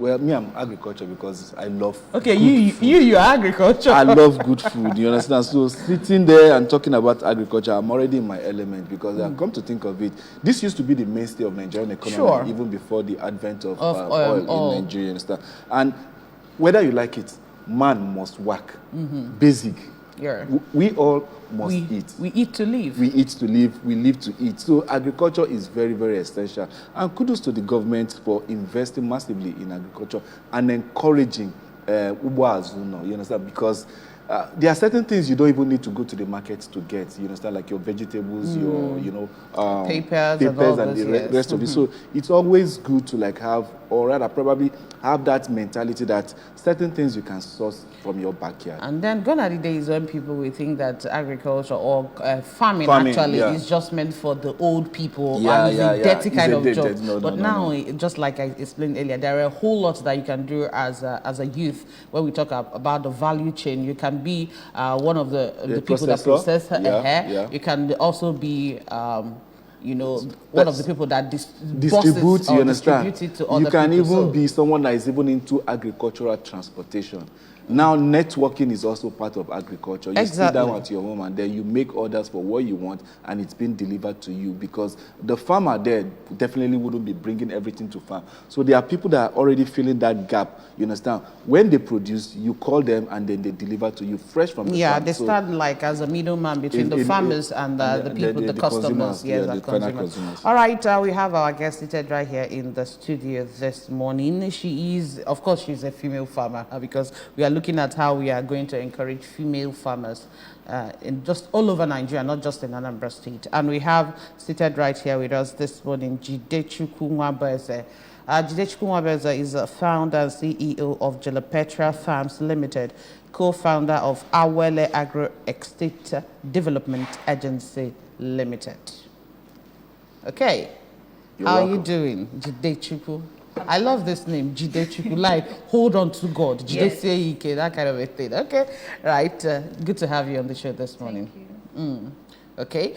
Well, me, I'm agriculture because I love Okay, good food. you're agriculture. I love good food, you understand? So sitting there and talking about agriculture, I'm already in my element because I've come to think of it. This used to be the mainstay of Nigerian economy even before the advent of oil in Nigeria, you understand? And whether you like it, man must work. Basic. Yeah. We all must eat. We eat to live. We eat to live, we live to eat. So agriculture is very, very essential. And kudos to the government for investing massively in agriculture and encouraging you understand? Because there are certain things you don't even need to go to the market to get, you understand, like your vegetables, your papers and the rest of it. So it's always good to like have, or rather probably have that mentality that certain things you can source from your backyard. And then gone are the days when people will think that agriculture or farming actually is just meant for the old people and it's a dirty kind of job. But now, just like I explained earlier, there are a whole lot that you can do as a youth. When we talk about the value chain, you can be one of the people that process hair. You can also be one of the people that distribute, you understand? Distribute it to other you can people. even be someone that is even into agricultural transportation. Now, networking is also part of agriculture. You sit down at your home and then you make orders for what you want and it's being delivered to you because the farmer there definitely wouldn't be bringing everything to farm. So there are people that are already filling that gap, you understand? When they produce, you call them and then they deliver to you fresh from the farm. Yeah, they start like as a middleman between the farmers and the people, the customers. Yes, the consumers. All right, we have our guest seated right here in the studio this morning. She is, of course, she's a female farmer because we are looking at how we are going to encourage female farmers in just all over Nigeria, not just in Anambra State. And we have seated right here with us this morning, Jidechukwu Nwabeze. Jidechukwu Nwabeze is a founder and CEO of Jalapetra Farms Limited, co-founder of Awele Agro-Estate Development Agency Limited. Okay, how are you doing, Jidechukwu? I love this name, Jidechukwu, like hold on to God, Jidechukwu, that kind of a thing. Okay, right. Good to have you on the show this morning. Thank you. Okay.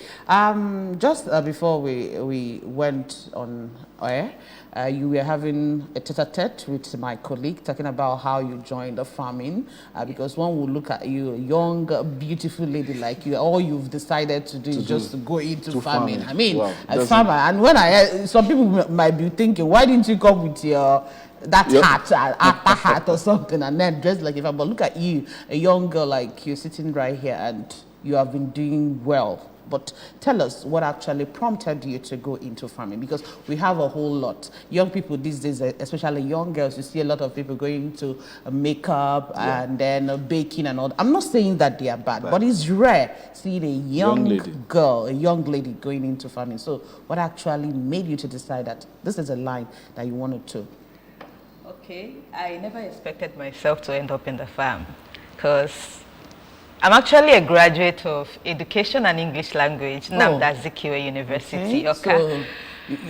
Just before we went on air, you were having a tete-a-tete with my colleague talking about how you joined the farming because one will look at you, a young, beautiful lady like you, all you've decided to do is just to go into farming. I mean, a farmer. And when some people might be thinking, why didn't you come with your hat or something and then dress like a farmer? But look at you, a young girl like you sitting right here and you have been doing well. But tell us what actually prompted you to go into farming, because we have a whole lot. Young people these days, especially young girls, you see a lot of people going into makeup and then baking and all. I'm not saying that they are bad, but it's rare seeing a young girl, a young lady going into farming. So what actually made you to decide that this is a line that you wanted to? Okay, I never expected myself to end up in the farm because I'm actually a graduate of Education and English Language, Nnamdi Azikiwe University. So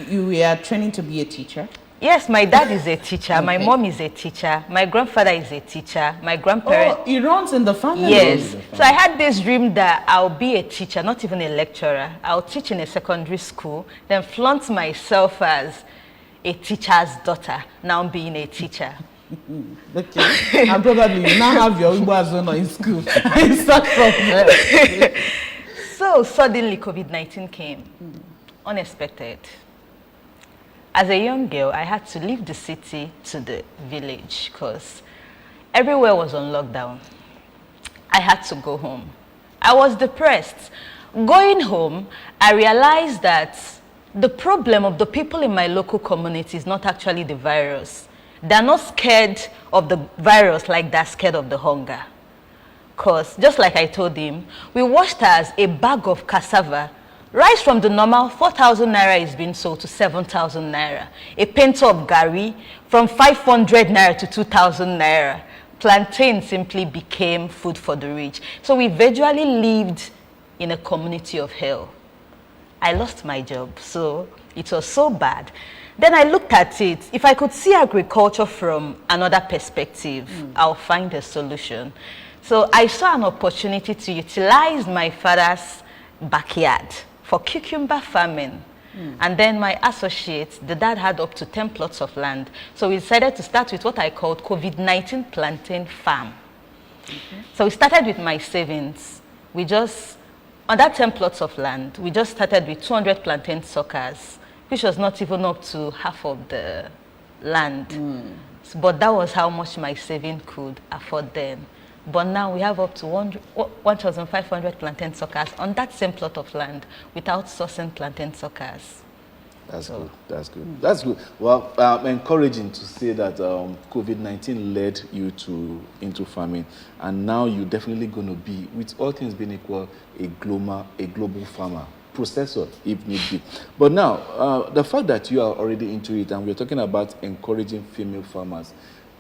you were training to be a teacher? Yes, my dad is a teacher, my mom is a teacher, my grandfather is a teacher, my grandparents... Oh, it runs in the family? Yes. So I had this dream that I'll be a teacher, not even a lecturer. I'll teach in a secondary school, then flaunt myself as a teacher's daughter, now being a teacher. Okay, and probably you now have your Igbo zone in school. Start from there. So suddenly COVID-19 came, unexpected. As a young girl, I had to leave the city to the village because everywhere was on lockdown. I had to go home. I was depressed. Going home, I realized that the problem of the people in my local community is not actually the virus. They're not scared of the virus like they're scared of the hunger. Because, just like I told him, we watched as a bag of cassava rise from the normal 4,000 naira is being sold to 7,000 naira. A pinto of gari from 500 naira to 2,000 naira. Plantain simply became food for the rich. So we virtually lived in a community of hell. I lost my job, so it was so bad. Then I looked at it. If I could see agriculture from another perspective, I'll find a solution. So I saw an opportunity to utilize my father's backyard for cucumber farming. And then my associate, the dad had up to 10 plots of land. So we decided to start with what I called COVID-19 plantain farm. So we started with my savings. We just, on that 10 plots of land, we just started with 200 plantain suckers, which was not even up to half of the land. But that was how much my saving could afford then. But now we have up to 1,500 plantain suckers on that same plot of land without sourcing plantain suckers. That's good. That's good. That's good. Well, encouraging to say that COVID-19 led you into farming, and now you're definitely going to be, with all things being equal, a global farmer, processor if need be. But now, the fact that you are already into it, and we're talking about encouraging female farmers,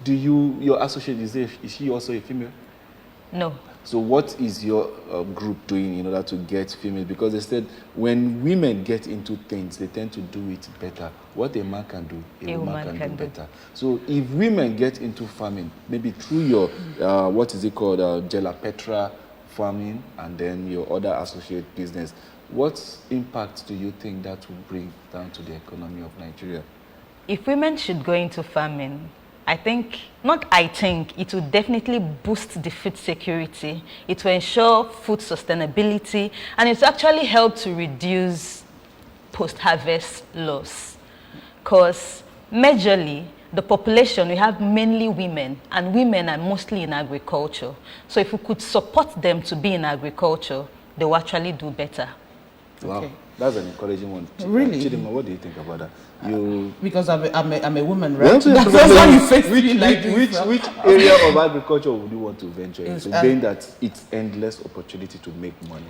your associate, is she also a female? No. So what is your group doing in order to get females? Because they said when women get into things, they tend to do it better. What a man can do, a woman can do better. So if women get into farming, maybe through your, what is it called, Jalapetra farming, and then your other associate business, what impact do you think that will bring down to the economy of Nigeria? If women should go into farming, it will definitely boost the food security. It will ensure food sustainability, and it will actually help to reduce post-harvest loss. Because majorly, the population, we have mainly women, and women are mostly in agriculture. So if we could support them to be in agriculture, they will actually do better. Wow, Okay. That's an encouraging one. Really? Chidima, what do you think about that? Because I'm a woman, right? That's why you face me like this. Which area of agriculture would you want to venture into, being that it's endless opportunity to make money?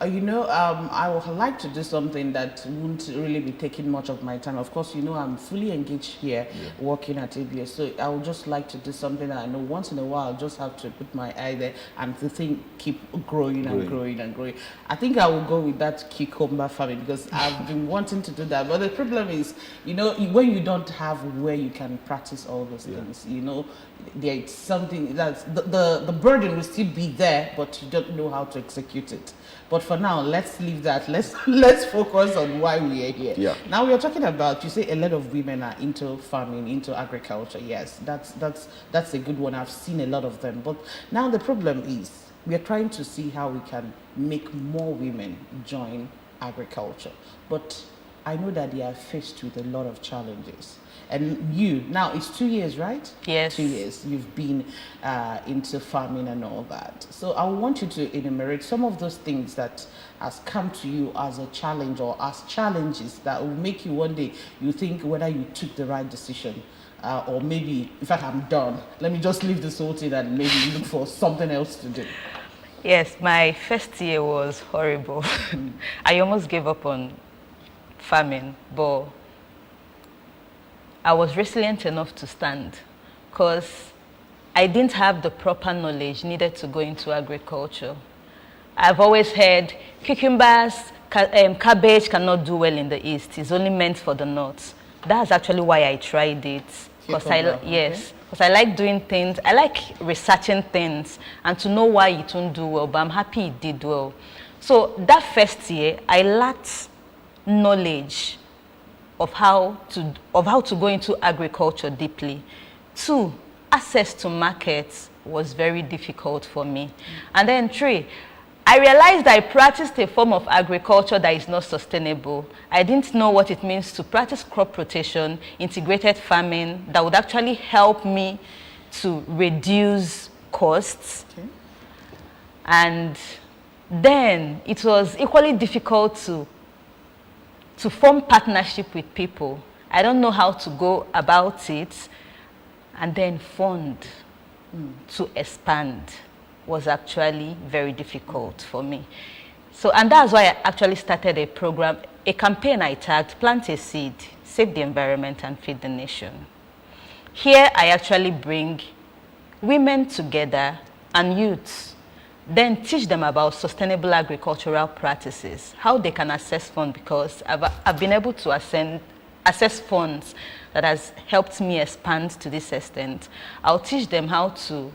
I would like to do something that won't really be taking much of my time. Of course, I'm fully engaged here working at ABS. So I would just like to do something that I know once in a while I'll just have to put my eye there and the thing keep growing and growing and growing. I think I will go with that cucumber farming because I've been wanting to do that. But the problem is, when you don't have where you can practice all those things, there's something that's the burden will still be there, but you don't know how to execute it. But for now, let's leave that. Let's focus on why we are here. Yeah. Now we are talking about, you say a lot of women are into farming, into agriculture. Yes, that's a good one. I've seen a lot of them. But now the problem is we are trying to see how we can make more women join agriculture. But I know that they are faced with a lot of challenges. And now it's 2 years, right? Yes. 2 years you've been into farming and all that. So I want you to enumerate some of those things that has come to you as a challenge or as challenges that will make you one day, you think whether you took the right decision or maybe, in fact, I'm done. Let me just leave this whole thing and maybe look for something else to do. Yes, my first year was horrible. I almost gave up on farming, but I was resilient enough to stand because I didn't have the proper knowledge needed to go into agriculture. I've always heard cucumbers, cabbage cannot do well in the east. It's only meant for the north. That's actually why I tried it. Because I like doing things. I like researching things and to know why it won't do well, but I'm happy it did well. So that first year, I lacked knowledge of how to go into agriculture deeply. 2, access to markets was very difficult for me. And then 3, I realized I practiced a form of agriculture that is not sustainable. I didn't know what it means to practice crop rotation, integrated farming, that would actually help me to reduce costs. Okay. And then it was equally difficult to form partnership with people. I don't know how to go about it. And then fund to expand was actually very difficult for me. So, and that's why I actually started a campaign I tagged, Plant a Seed, Save the Environment and Feed the Nation. Here I actually bring women together and youths, then teach them about sustainable agricultural practices, how they can access funds, because I've been able to access funds that has helped me expand to this extent. I'll teach them how to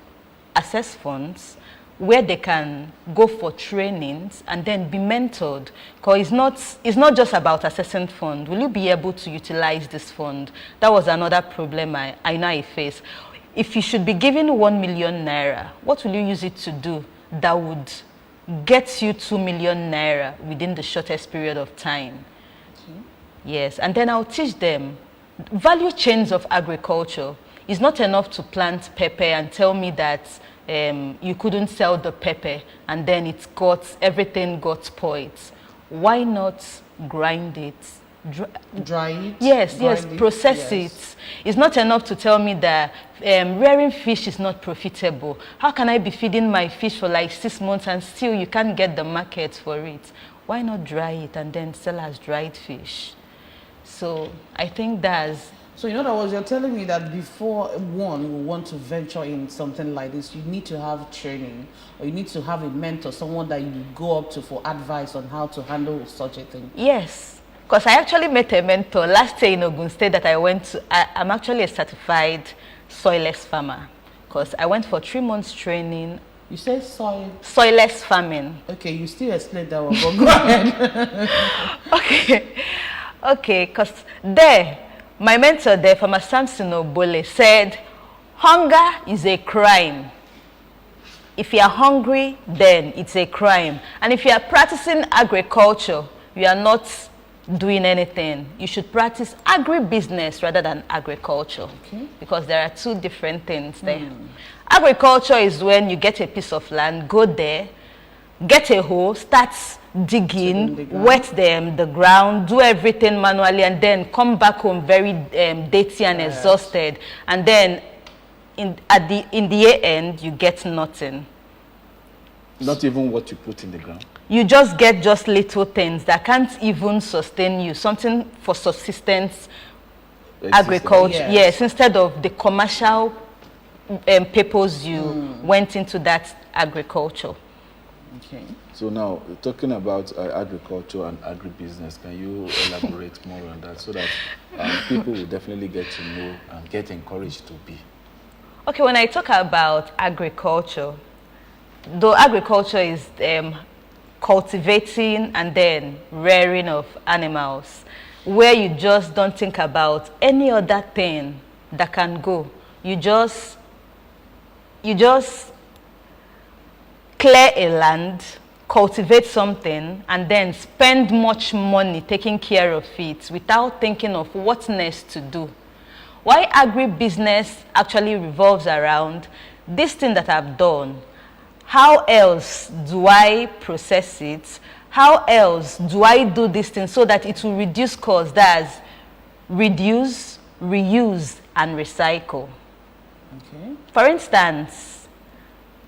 access funds, where they can go for trainings and then be mentored. Because it's not just about assessing fund. Will you be able to utilize this fund? That was another problem I know I face. If you should be given 1 million naira, what will you use it to do that would get you 2 million naira within the shortest period of time? Okay. Yes, and then I'll teach them value chains of agriculture. It's not enough to plant pepper and tell me that you couldn't sell the pepper and then everything got spoiled. Why not grind it? Dry it? Yes, process it. It's not enough to tell me that rearing fish is not profitable. How can I be feeding my fish for like 6 months and still you can't get the market for it? Why not dry it and then sell as dried fish? So I think that's... So in other words, you're telling me that before one will want to venture in something like this, you need to have training, or you need to have a mentor, someone that you go up to for advice on how to handle such a thing. Yes, because I actually met a mentor last year in Ogun State that I went to. I'm actually a certified soilless farmer because I went for 3 months training. You said soilless farming. Okay, you still explain that one, but go ahead. Okay, because there, my mentor there, Farmer Samson Obole, said, hunger is a crime. If you are hungry, then it's a crime. And if you are practicing agriculture, you are not doing anything. You should practice agribusiness rather than agriculture. Okay. Because there are two different things there. Agriculture is when you get a piece of land, go there, get a hoe, start digging, wet the ground, do everything manually, and then come back home very dirty and exhausted. And then in the end, you get nothing. Not even what you put in the ground. You just get just little things that can't even sustain you, something for subsistence agriculture. Yes, instead of the commercial purpose you went into that agriculture. Okay. So now, talking about agriculture and agribusiness, can you elaborate more on that so that people will definitely get to know and get encouraged to be? Okay, when I talk about agriculture, though agriculture is cultivating and then rearing of animals, where you just don't think about any other thing that can go. You just clear a land, cultivate something, and then spend much money taking care of it without thinking of what next to do. Why agribusiness actually revolves around this thing that I've done. How else do I process it? How else do I do this thing so that it will reduce costs? That's reduce, reuse, and recycle. Okay. For instance,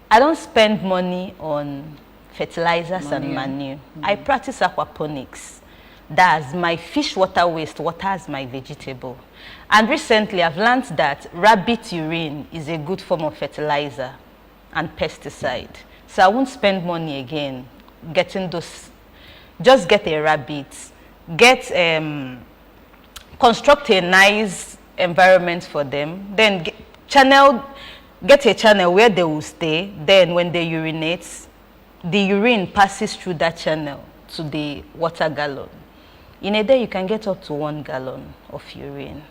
I don't spend money on fertilizers and manure. I practice aquaponics. That's my fish water waste, waters my vegetable. And recently I've learned that rabbit urine is a good form of fertilizer and pesticide. So I won't spend money again getting those. Just get a rabbit, construct a nice environment for them, then get a channel where they will stay. Then when they urinate, the urine passes through that channel to the water gallon. In a day, you can get up to 1 gallon of urine.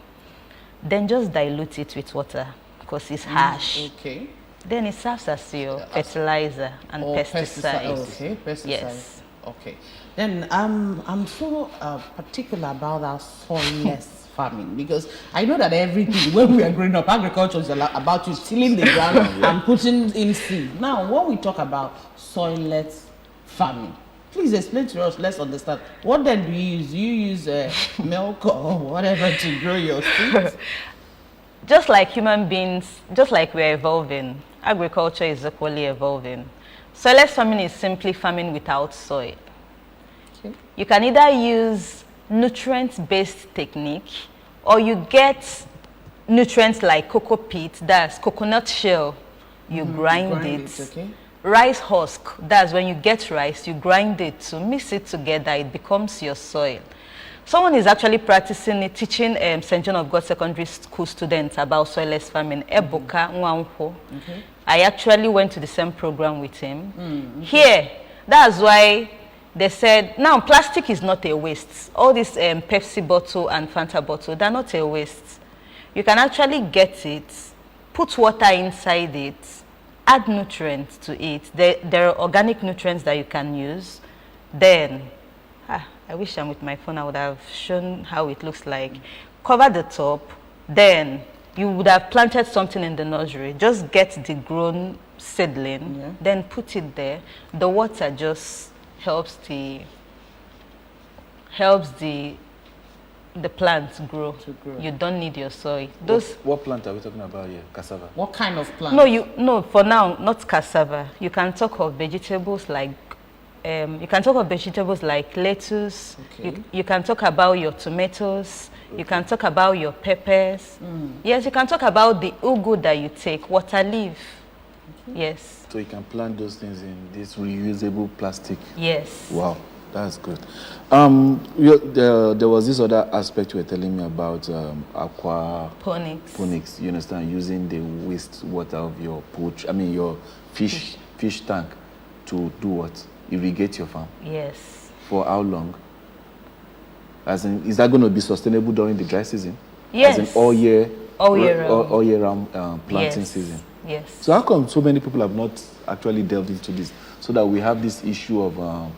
Then just dilute it with water because it's harsh. Okay. Then it serves as your fertilizer and pesticide. Okay, pesticide. Yes. Okay. Then I'm so particular about our soilless farming, because I know that everything when we are growing up, agriculture is about you tilling the ground and putting in seed. Now, when we talk about soilless farming, please explain to us. Let's understand. What then do you use? Do you use milk or whatever to grow your seeds? Just like human beings, just like we're evolving, agriculture is equally evolving. Soilless farming is simply farming without soil. Okay. You can either use nutrient-based technique, or you get nutrients like cocoa peat, that's coconut shell, you grind it. Okay. Rice husk, that's when you get rice, you grind it to mix it together, it becomes your soil. Someone is actually practicing it, teaching St. John of God Secondary School students about soilless farming, Ebuka Nwanko. I actually went to the same program with him. Here, that's why they said, now plastic is not a waste. All this Pepsi bottle and Fanta bottle, they're not a waste. You can actually get it, put water inside it, add nutrients to it. There are organic nutrients that you can use. Then, I wish I'm with my phone, I would have shown how it looks like. Cover the top, then you would have planted something in the nursery. Just get the grown seedling, then put it there. The water just helps the plants grow. You don't need your soil. What plant are we talking about here? Cassava? What kind of plant? No, for now, not cassava. You can talk of vegetables like lettuce. Okay. You can talk about your tomatoes. Okay. You can talk about your peppers. Yes, you can talk about the ugu that you take, water leaf. Okay. Yes. So you can plant those things in this reusable plastic. Yes. Wow, that's good. There was this other aspect you were telling me about aquaponics. You understand, using the waste water of your your fish tank to do what? Irrigate your farm. Yes. For how long? As in, is that going to be sustainable during the dry season? Yes. As in all year round planting yes. season. Yes. So how come so many people have not actually delved into this, so that we have this issue of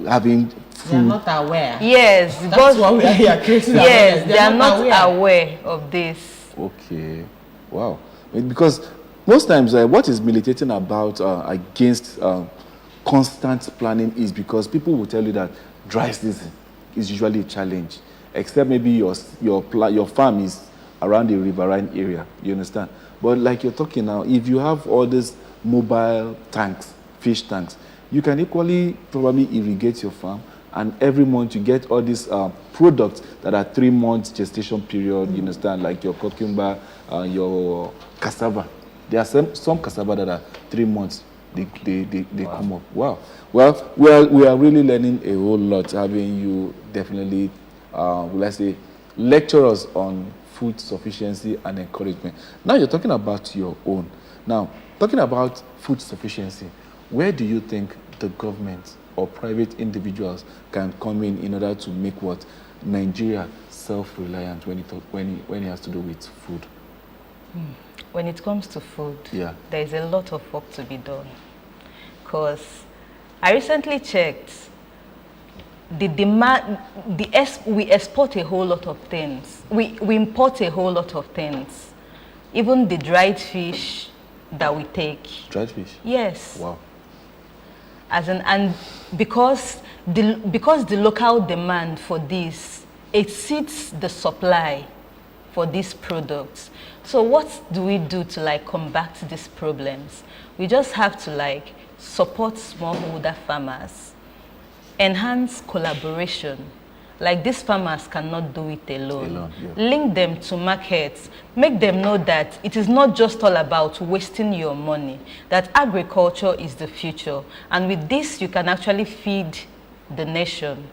having food? They are not aware. Yes. That's why we are here creating awareness. Yes, they are not aware of this. Okay. Wow. Because most times what is militating about against constant planning is because people will tell you that dry season is usually a challenge, except maybe your farm is around the riverine area. You understand? But like you're talking now, if you have all these mobile tanks, fish tanks, you can equally probably irrigate your farm, and every month you get all these products that are 3 months gestation period. You understand? Like your cucumber, your cassava. There are some cassava that are 3 months. They wow. Come up. Wow. Well, we are really learning a whole lot, having you definitely, let's say, lecture us on food sufficiency and encouragement. Now you're talking about your own. Now, talking about food sufficiency, where do you think the government or private individuals can come in order to make what Nigeria self-reliant when it has to do with food? When it comes to food, yeah, there is a lot of work to be done. Because I recently checked the demand. We export a whole lot of things. We import a whole lot of things. Even the dried fish that we take. Dried fish? Yes. Wow. And because the local demand for this exceeds the supply for these products. So what do we do to combat these problems? We just have to support smallholder farmers, enhance collaboration. These farmers cannot do it alone. Yeah. Link them to markets, make them know that it is not just all about wasting your money, that agriculture is the future. And with this, you can actually feed the nation.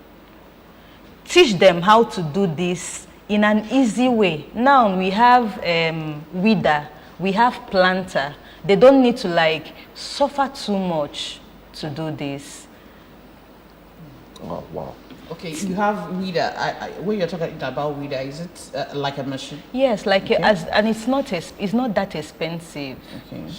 Teach them how to do this in an easy way. Now we have weeder, we have planter. They don't need to suffer too much to do this. Oh, wow. Okay, you have weeder. When you're talking about weeder, is it like a machine? Yes, and it's not that expensive. Okay.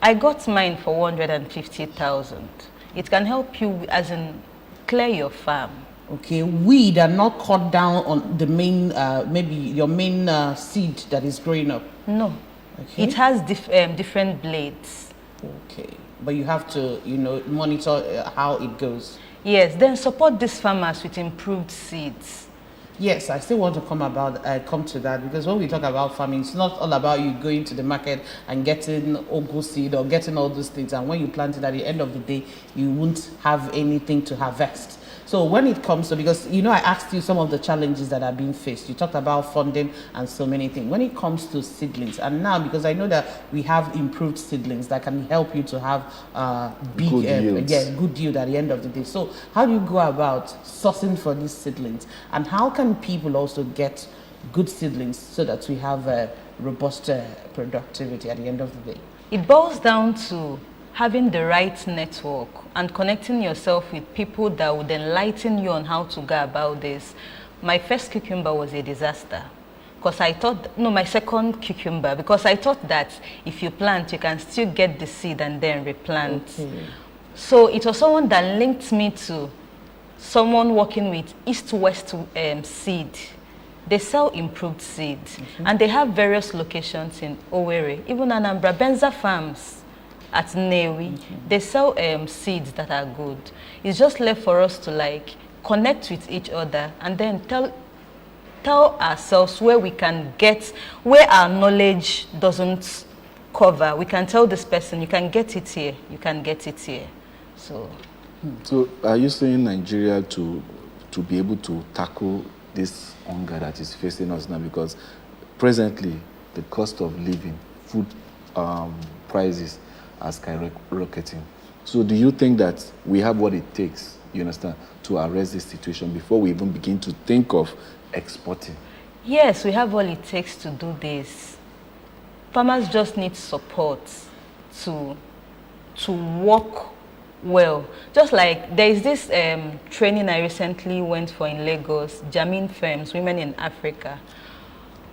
I got mine for 150,000. It can help you as in clear your farm. Okay, weed are not cut down on the main, maybe your main seed that is growing up. No, okay. It has different blades. Okay, but you have to, monitor how it goes. Yes, then support these farmers with improved seeds. Yes, I still want to come to that, because when we talk about farming, it's not all about you going to the market and getting ugu seed or getting all those things, and when you plant it at the end of the day, you won't have anything to harvest. So when it comes to, because I asked you some of the challenges that are being faced. You talked about funding and so many things. When it comes to seedlings, and now because I know that we have improved seedlings that can help you to have good yield at the end of the day. So how do you go about sourcing for these seedlings, and how can people also get good seedlings so that we have a robust productivity at the end of the day? It boils down to having the right network and connecting yourself with people that would enlighten you on how to go about this. My first cucumber was a disaster because I thought, no, my second cucumber, because I thought that if you plant, you can still get the seed and then replant. Okay. So it was someone that linked me to someone working with East-West seed. They sell improved seeds, and they have various locations in Owerri, even Anambra, Benza Farms at Newi. They sell seeds that are good. It's just left for us to like connect with each other and then tell ourselves where we can get, where our knowledge doesn't cover. We can tell this person, you can get it here, you can get it here. So are you saying Nigeria to be able to tackle this hunger that is facing us now, because presently the cost of living, food prices are skyrocketing. So do you think that we have what it takes, you understand, to arrest this situation before we even begin to think of exporting? Yes, we have what it takes to do this. Farmers just need support to work well. Just like there is this training I recently went for in Lagos, Jamin Firms, Women in Africa.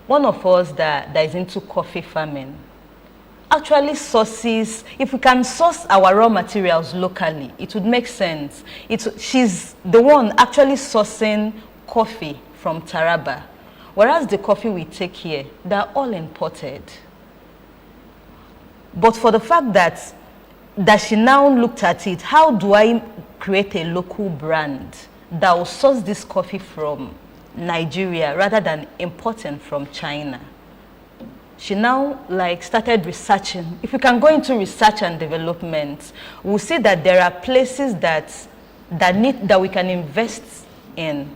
One of us that is into coffee farming actually sources, if we can source our raw materials locally, it would make sense. She's the one actually sourcing coffee from Taraba, whereas the coffee we take here, they're all imported. But for the fact that she now looked at it, how do I create a local brand that will source this coffee from Nigeria rather than importing from China? She now started researching. If we can go into research and development, we'll see that there are places that we can invest in.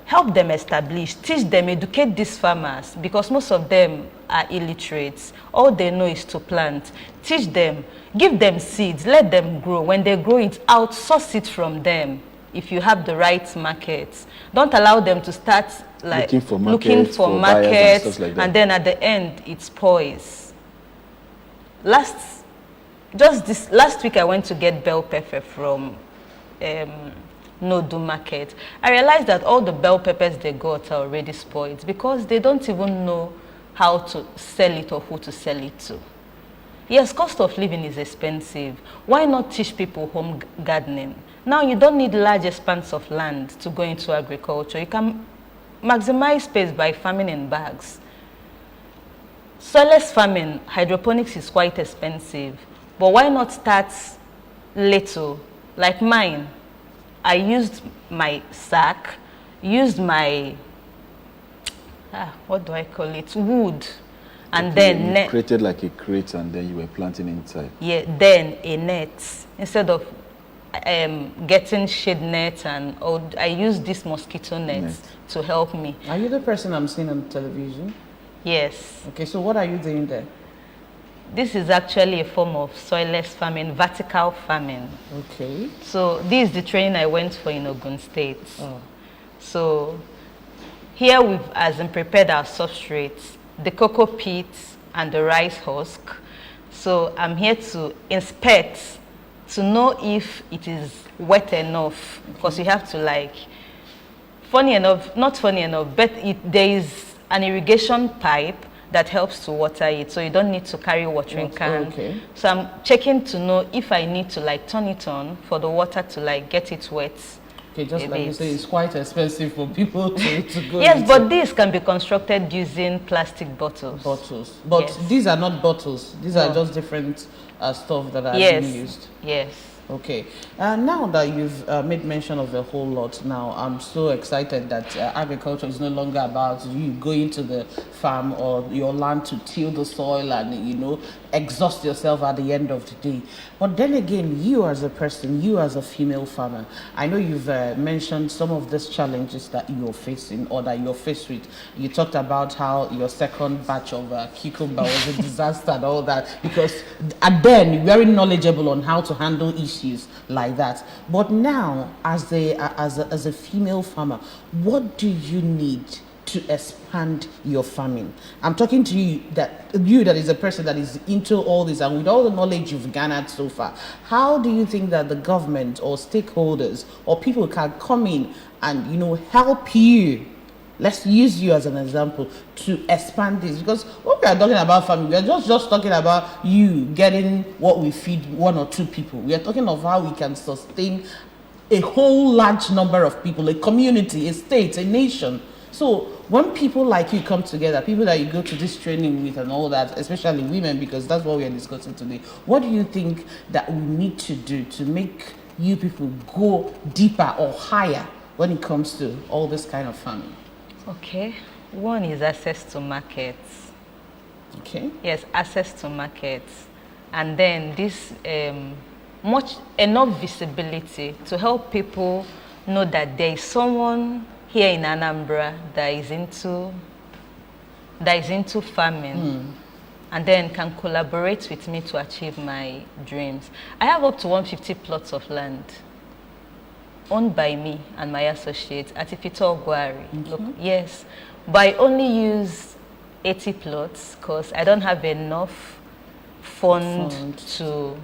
Help them establish, teach them, educate these farmers, because most of them are illiterate. All they know is to plant. Teach them, give them seeds, let them grow. When they grow it, outsource it from them. If you have the right markets, don't allow them to start looking for markets and then at the end it spoils. Last week I went to get bell pepper from Nodu market. I realized that all the bell peppers they got are already spoiled because they don't even know how to sell it or who to sell it to. Yes, cost of living is expensive. Why not teach people home gardening? Now you don't need large expanse of land to go into agriculture. You can maximize space by farming in bags. Soilless farming, hydroponics is quite expensive. But why not start little? Like mine, I used my sack, used my, what do I call it, wood. And okay, then you created like a crate and then you were planting inside. Yeah, then a net. Instead of getting shade net and all, I used this mosquito net to help me. Are you the person I'm seeing on television? Yes. Okay, so what are you doing there? This is actually a form of soilless farming, vertical farming. Okay. So this is the training I went for in Ogun State. Oh. So here we've prepared our substrates, the cocoa peats and the rice husk. So I'm here to inspect to know if it is wet enough, because you have to not funny enough, but there is an irrigation pipe that helps to water it, so you don't need to carry watering can. Okay. So I'm checking to know if I need to turn it on for the water to get it wet. Okay, just like you say, it's quite expensive for people to go. Yes, but this can be constructed using plastic bottles. But yes, these are not bottles. These are just different stuff that are being used. Yes. Okay. Now that you've made mention of a whole lot, now I'm so excited that agriculture is no longer about you going to the farm or your land to till the soil and, exhaust yourself at the end of the day. But then again, you as a person, you as a female farmer, I know you've mentioned some of these challenges that you're facing or that you're faced with. You talked about how your second batch of cucumber was a disaster and all that, because then you're very knowledgeable on how to handle issues like that. But now, as a female farmer, what do you need to expand your farming? I'm talking to you that is a person that is into all this, and with all the knowledge you've garnered so far, how do you think that the government or stakeholders or people can come in and, you know, help you? Let's use you as an example to expand this, because when we are talking about farming, we are just talking about you getting what we feed 1 or 2 people. We are talking of how we can sustain a whole large number of people, a community, a state, a nation. So when people like you come together, people that you go to this training with and all that, especially women, because that's what we are discussing today, what do you think that we need to do to make you people go deeper or higher when it comes to all this kind of farming? Okay. One is access to markets. Okay. Yes, access to markets. And then this enough visibility to help people know that there is someone here in Anambra that is into farming, and then can collaborate with me to achieve my dreams. I have up to 150 plots of land owned by me and my associates at Ifito Ogwari. Look, yes, but I only use 80 plots because I don't have enough fund to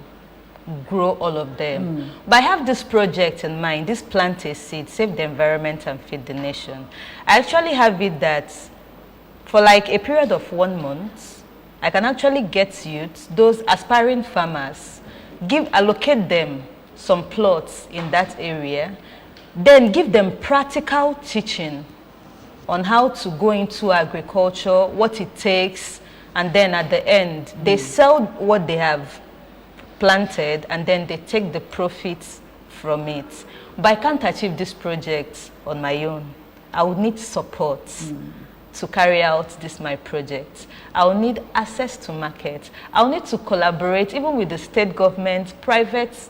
grow all of them. But I have this project in mind, this plant a seed, save the environment and feed the nation. I actually have it that for like a period of 1 month, I can actually get youths, those aspiring farmers, allocate them some plots in that area, then give them practical teaching on how to go into agriculture, what it takes, and then at the end, they sell what they have planted, and then they take the profits from it. But I can't achieve this project on my own. I would need support to carry out this my project. I will need access to market. I will need to collaborate even with the state government, private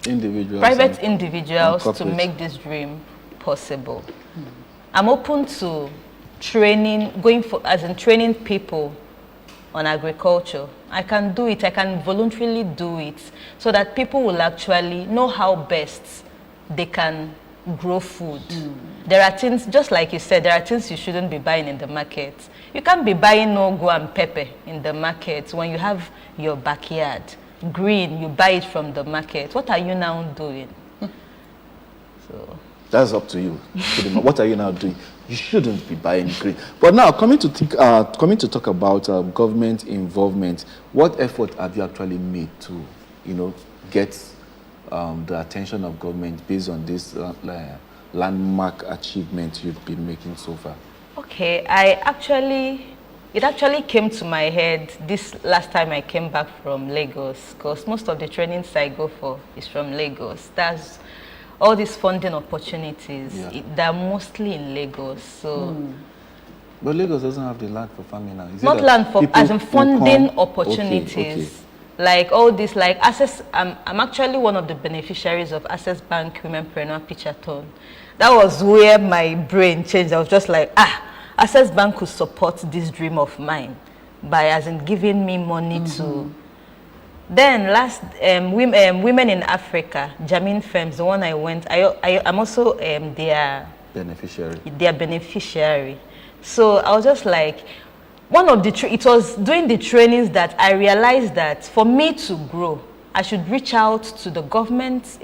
individuals to make this dream possible. I'm open to training, training people on agriculture. I can do it. I can voluntarily do it so that people will actually know how best they can grow food. There are things, just like you said, there are things you shouldn't be buying in the market. You can't be buying ugu and pepper in the market when you have your backyard. Green, you buy it from the market. What are you now doing? So that's up to you. What are you now doing? You shouldn't be buying green. But now, coming to talk about government involvement, what effort have you actually made to, you know, get the attention of government based on this landmark achievement you've been making so far? Okay, it actually came to my head this last time I came back from Lagos, because most of the trainings I go for is from Lagos. That's all these funding opportunities, they're mostly in Lagos. So, but Lagos doesn't have the land for farming now. Is not land for, as in funding opportunities. Okay. Like all this, like Access, I'm actually one of the beneficiaries of Access Bank Womenpreneur Pitchathon. That was where my brain changed. I was just like, Access Bank could support this dream of mine by as in giving me money to. Then last, Women in Africa, Jamin Firms, the one I went, I'm also their beneficiary. So I was just like, it was during the trainings that I realized that for me to grow, I should reach out to the government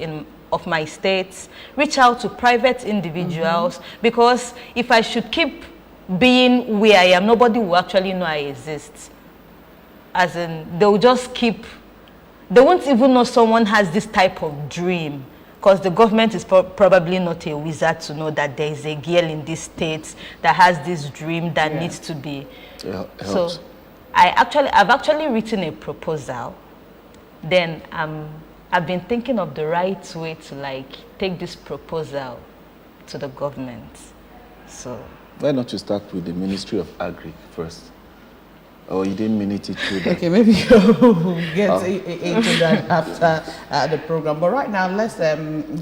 of my states, reach out to private individuals, because if I should keep being where I am, nobody will actually know I exist. As in, they'll just keep, they won't even know someone has this type of dream, because the government is probably not a wizard to know that there is a girl in this state that has this dream that needs to be. So I've actually written a proposal. Then I've been thinking of the right way to like take this proposal to the government. So why not you start with the Ministry of Agri first? Or you didn't mean it through that? Okay, maybe we'll get into that after the program. But right now, let's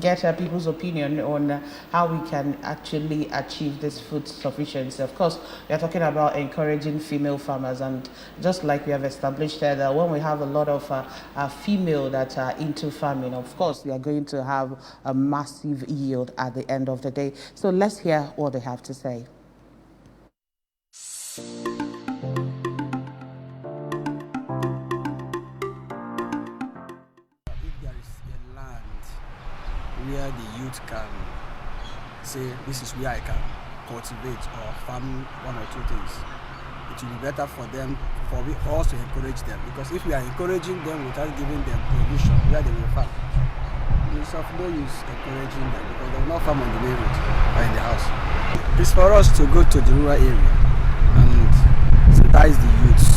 get people's opinion on how we can actually achieve this food sufficiency. Of course, we are talking about encouraging female farmers, and just like we have established that when we have a lot of female that are into farming, of course, we are going to have a massive yield at the end of the day. So let's hear what they have to say. where the youth can say, this is where I can cultivate or farm one or two things. It will be better for them, for us to encourage them, because if we are encouraging them without giving them provision where they will farm, it's of no use encouraging them because they will not farm on the main road or in the house. It's for us to go to the rural area and sensitize the youths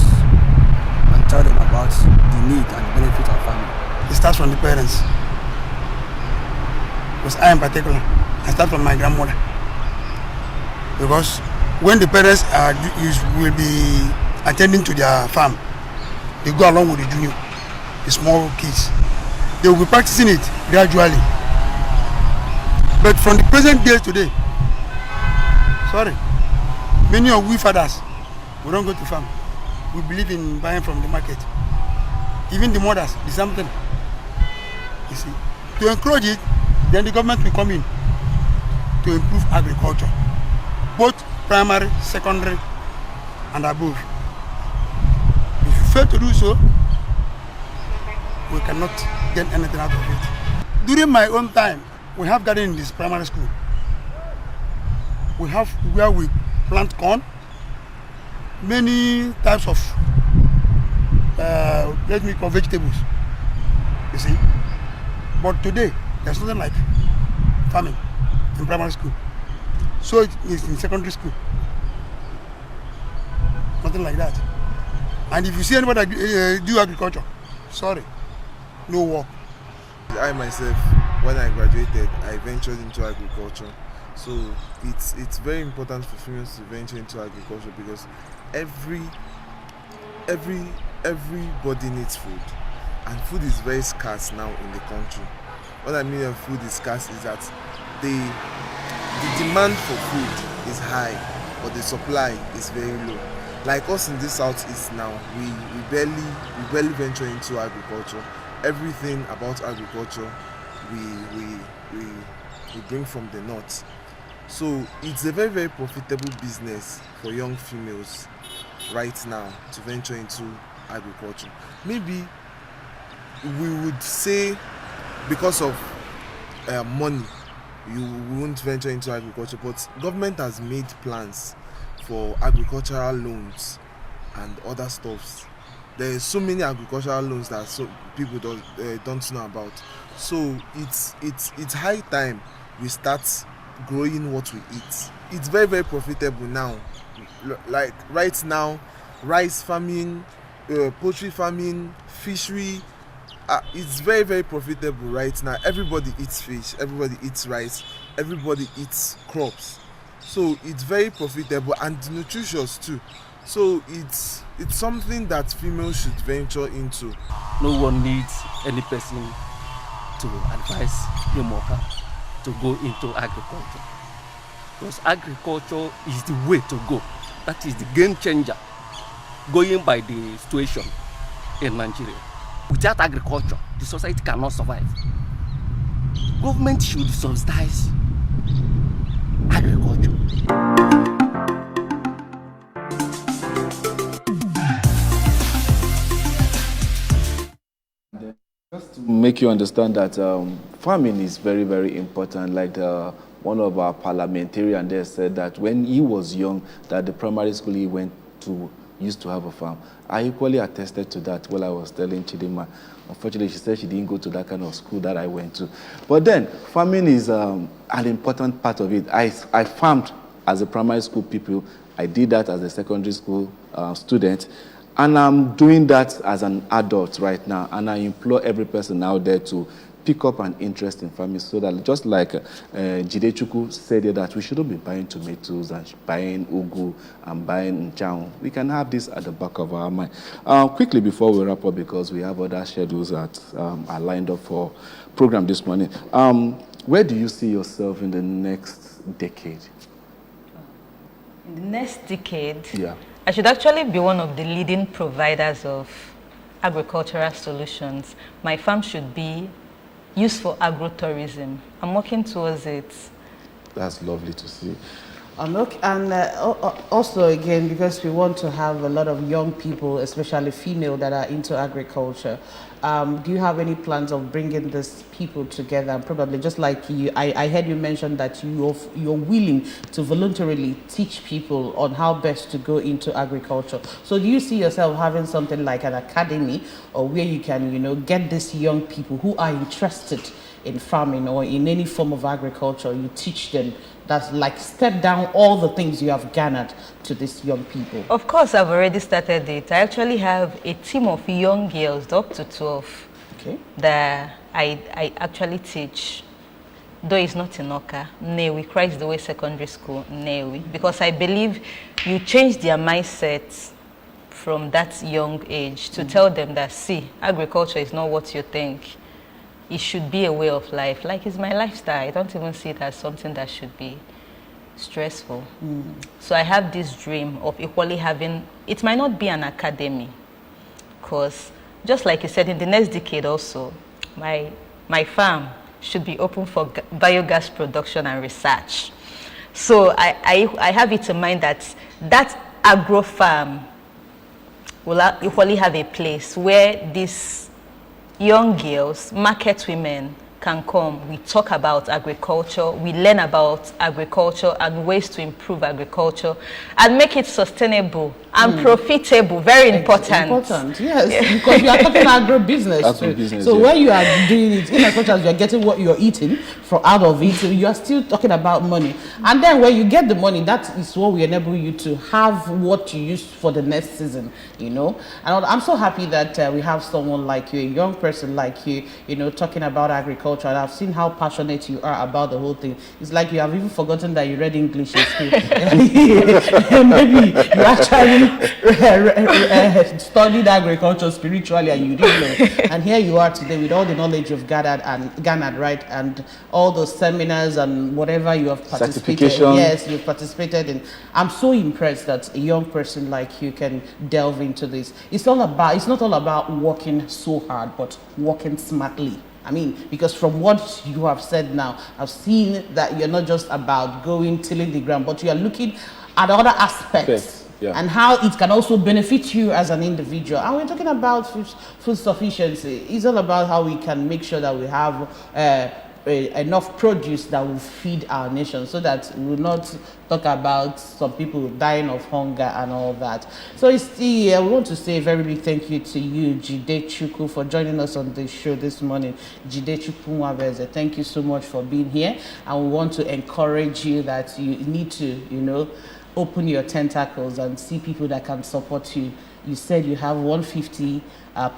and tell them about the need and the benefit of farming. It starts from the parents. Because I in particular, I start from my grandmother. Because when the parents will be attending to their farm, they go along with the junior, the small kids. They will be practicing it gradually. But from the present day today, many of we fathers, we don't go to farm. We believe in buying from the market. Even the mothers, the same thing. You see, to encourage it, then the government will come in to improve agriculture, both primary, secondary, and above. If you fail to do so, we cannot get anything out of it. During my own time, we have garden in this primary school. We have where we plant corn, many types of vegetables, you see. But today, there's nothing like farming in primary school. So it's in secondary school. Nothing like that. And if you see anybody do agriculture, no work. I myself, when I graduated, I ventured into agriculture. So it's very important for females to venture into agriculture because everybody needs food, and food is very scarce now in the country. What I mean of food is scarce is that the demand for food is high, but the supply is very low. Like us in the southeast now, we barely venture into agriculture. Everything about agriculture we bring from the north. So it's a very, very profitable business for young females right now to venture into agriculture. Maybe we would say because of money you won't venture into agriculture, but government has made plans for agricultural loans and other stuffs. There are so many agricultural loans that people don't know about. So it's high time we start growing what we eat. It's very, very profitable now. Like right now, rice farming, poultry farming, fishery, it's very, very profitable right now. Everybody eats fish, everybody eats rice, everybody eats crops. So it's very profitable and nutritious too. So it's something that females should venture into. No one needs any person to advise him or her to go into agriculture, because agriculture is the way to go. That is the game changer going by the situation in Nigeria. Without agriculture, the society cannot survive. Government should subsidize agriculture. Just to make you understand that farming is very, very important. Like one of our parliamentarians there said that when he was young, that the primary school he went to used to have a farm. I equally attested to that while I was telling Chidima. Unfortunately, she said she didn't go to that kind of school that I went to. But then, farming is an important part of it. I farmed as a primary school pupil. I did that as a secondary school student. And I'm doing that as an adult right now. And I implore every person out there to pick up an interest in farming so that just like Jidechukwu said here, that we shouldn't be buying tomatoes and buying ugu and buying njao. We can have this at the back of our mind. Quickly before we wrap up, because we have other schedules that are lined up for program this morning. Where do you see yourself in the next decade? In the next decade? Yeah. I should actually be one of the leading providers of agricultural solutions. My farm should be used for agrotourism. I'm working towards it. That's lovely to see. And also, again, because we want to have a lot of young people, especially female, that are into agriculture, do you have any plans of bringing these people together? And probably just like you, I heard you mention that you're willing to voluntarily teach people on how best to go into agriculture. So do you see yourself having something like an academy, or where you can, get these young people who are interested in farming or in any form of agriculture, you teach them, that's like step down all the things you have garnered to these young people? Of course, I've already started it. I actually have a team of young girls, up to 12, okay, that I actually teach. Though it's not in Oka, Newi, Christ the Way Secondary School, Newi, because I believe you change their mindset from that young age to tell them that, see, agriculture is not what you think. It should be a way of life. Like, it's my lifestyle. I don't even see it as something that should be stressful. So I have this dream of equally having, it might not be an academy, because just like you said, in the next decade also, my farm should be open for biogas production and research. So I have it in mind that that agro farm will equally have a place where these young girls, market women, can come. We talk about agriculture, we learn about agriculture and ways to improve agriculture and make it sustainable and profitable. Very important. Important, yes, because you are talking agro-business too. So when you are doing it, in as much as you are getting what you are eating from out of it, you are still talking about money. And then when you get the money, that is what will enable you to have what you use for the next season, And I'm so happy that we have someone like you, a young person like you, talking about agriculture. And I've seen how passionate you are about the whole thing. It's like you have even forgotten that you read English in school. Maybe you actually studied agriculture spiritually and you didn't know. And here you are today with all the knowledge you've garnered, right? And all those seminars and whatever you have participated in. Yes, you've participated in. I'm so impressed that a young person like you can delve into this. It's not all about working so hard, but working smartly. I mean, because from what you have said now, I've seen that you're not just about tilling the ground, but you are looking at other aspects. Yeah. And how it can also benefit you as an individual. And we're talking about food sufficiency. It's all about how we can make sure that we have enough produce that will feed our nation, so that we will not talk about some people dying of hunger and all that. So we want to say a very big thank you to you, Jide Chukwu, for joining us on the show this morning. Jide Chukwu Nwabeze, thank you so much for being here. And we want to encourage you that you need to, open your tentacles and see people that can support you. You said you have 150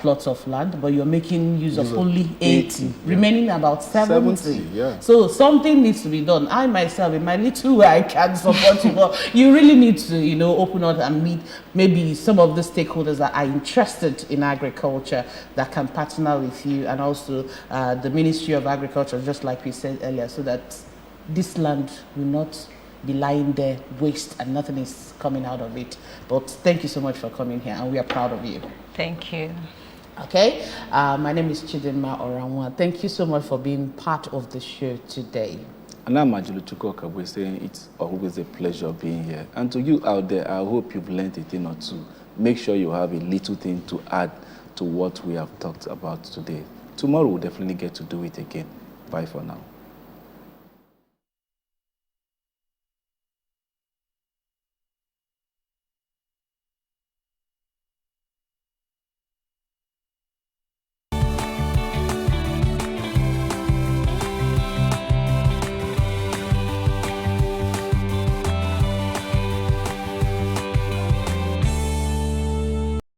plots of land, but you're making use of only 80, remaining about 70. Yeah. So something needs to be done. I myself, in my little way, I can support you, but you really need to, open up and meet maybe some of the stakeholders that are interested in agriculture that can partner with you, and also the Ministry of Agriculture, just like we said earlier, so that this land will not be lying there, waste, and nothing is coming out of it. But thank you so much for coming here, and we are proud of you. Thank you. Okay, my name is Chidinma Oranwa. Thank you so much for being part of the show today. And I'm Majulu Chukwuka. We're saying it's always a pleasure being here. And to you out there, I hope you've learned a thing or two. Make sure you have a little thing to add to what we have talked about today. Tomorrow we'll definitely get to do it again. Bye for now.